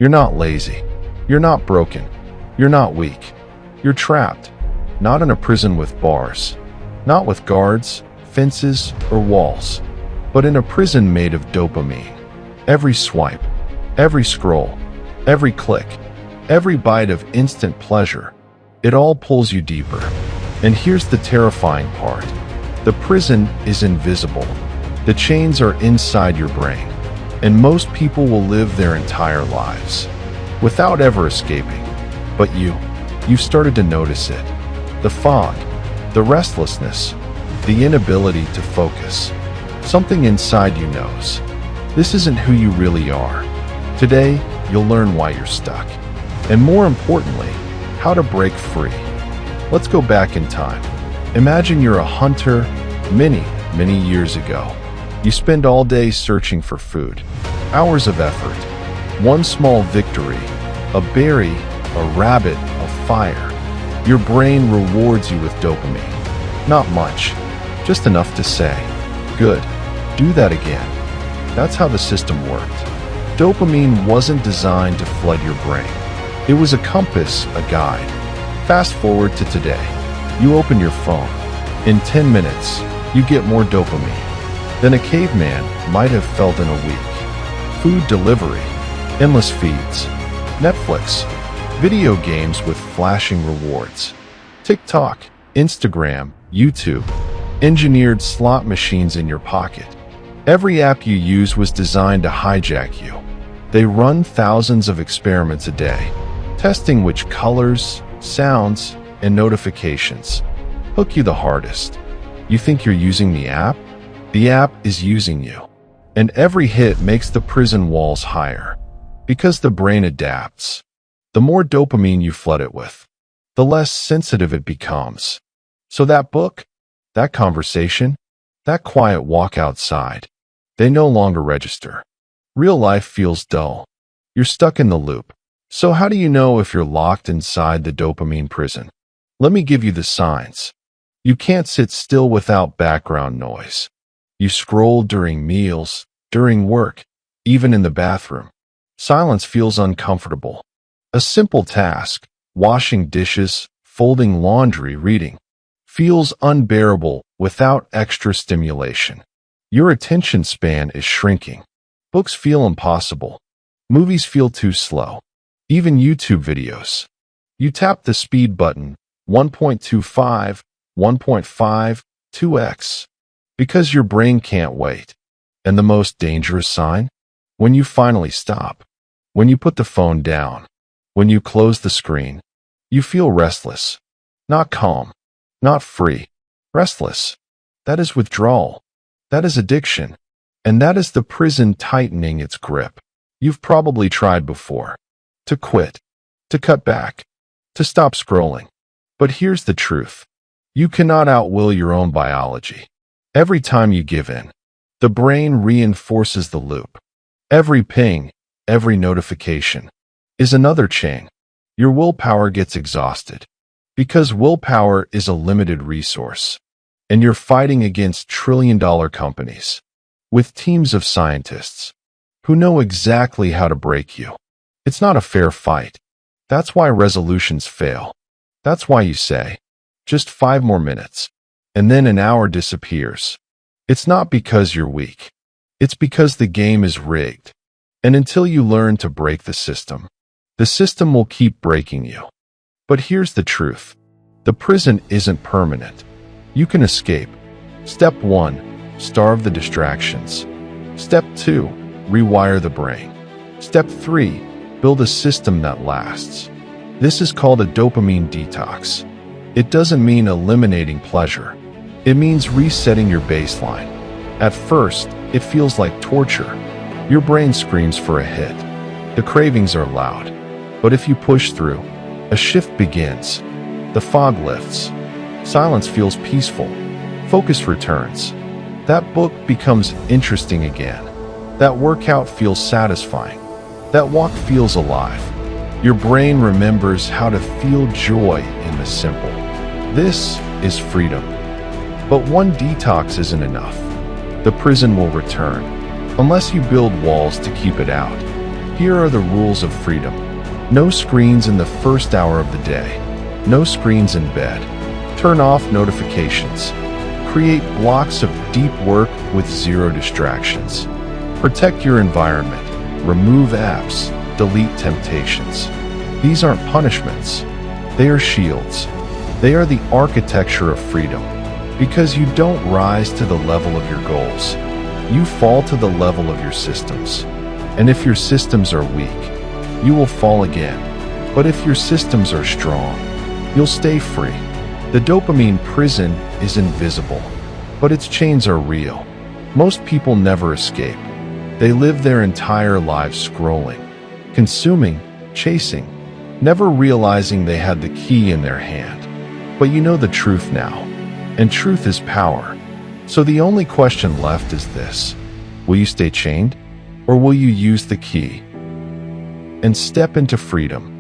You're not lazy. You're not broken. You're not weak. You're trapped. Not in a prison with bars. Not with guards, fences, or walls. But in a prison made of dopamine. Every swipe, every scroll, every click, every bite of instant pleasure, it all pulls you deeper. And here's the terrifying part. The prison is invisible. The chains are inside your brain. And most people will live their entire lives without ever escaping. But you've started to notice it. The fog, the restlessness, the inability to focus. Something inside you knows. This isn't who you really are. Today, you'll learn why you're stuck. And more importantly, how to break free. Let's go back in time. Imagine you're a hunter many years ago. You spend all day searching for food. Hours of effort. One small victory. A berry, a rabbit, a fire. Your brain rewards you with dopamine. Not much. Just enough to say, good, do that again. That's how the system worked. Dopamine wasn't designed to flood your brain. It was a compass, a guide. Fast forward to today. You open your phone. In 10 minutes, you get more dopamine than a caveman might have felt in a week. Food delivery, endless feeds, Netflix, video games with flashing rewards, TikTok, Instagram, YouTube, engineered slot machines in your pocket. Every app you use was designed to hijack you. They run thousands of experiments a day, testing which colors, sounds, and notifications hook you the hardest. You think you're using the app? The app is using you. And every hit makes the prison walls higher. Because the brain adapts. The more dopamine you flood it with, the less sensitive it becomes. So that book, that conversation, that quiet walk outside, they no longer register. Real life feels dull. You're stuck in the loop. So how do you know if you're locked inside the dopamine prison? Let me give you the signs. You can't sit still without background noise. You scroll during meals, during work, even in the bathroom. Silence feels uncomfortable. A simple task, washing dishes, folding laundry, reading, feels unbearable without extra stimulation. Your attention span is shrinking. Books feel impossible. Movies feel too slow. Even YouTube videos. You tap the speed button, 1.25, 1.5, 2x. Because your brain can't wait. And the most dangerous sign? When you finally stop. When you put the phone down. When you close the screen. You feel restless. Not calm. Not free. Restless. That is withdrawal. That is addiction. And that is the prison tightening its grip. You've probably tried before. To quit. To cut back. To stop scrolling. But here's the truth. You cannot outwill your own biology. Every time you give in, the brain reinforces the loop. Every ping, every notification, is another chain. Your willpower gets exhausted. Because willpower is a limited resource. And you're fighting against trillion-dollar companies. With teams of scientists. Who know exactly how to break you. It's not a fair fight. That's why resolutions fail. That's why you say, just 5 more minutes. And then an hour disappears. It's not because you're weak. It's because the game is rigged. And until you learn to break the system will keep breaking you. But here's the truth. The prison isn't permanent. You can escape. Step 1, starve the distractions. Step 2, rewire the brain. Step 3, build a system that lasts. This is called a dopamine detox. It doesn't mean eliminating pleasure. It means resetting your baseline. At first, it feels like torture. Your brain screams for a hit. The cravings are loud. But if you push through, a shift begins. The fog lifts. Silence feels peaceful. Focus returns. That book becomes interesting again. That workout feels satisfying. That walk feels alive. Your brain remembers how to feel joy in the simple. This is freedom. But one detox isn't enough. The prison will return, unless you build walls to keep it out. Here are the rules of freedom. No screens in the first hour of the day. No screens in bed. Turn off notifications. Create blocks of deep work with zero distractions. Protect your environment. Remove apps. Delete temptations. These aren't punishments. They are shields. They are the architecture of freedom. Because you don't rise to the level of your goals. You fall to the level of your systems. And if your systems are weak, you will fall again. But if your systems are strong, you'll stay free. The dopamine prison is invisible, but its chains are real. Most people never escape. They live their entire lives scrolling, consuming, chasing, never realizing they had the key in their hand. But you know the truth now, and truth is power. So the only question left is this: will you stay chained, or will you use the key and step into freedom?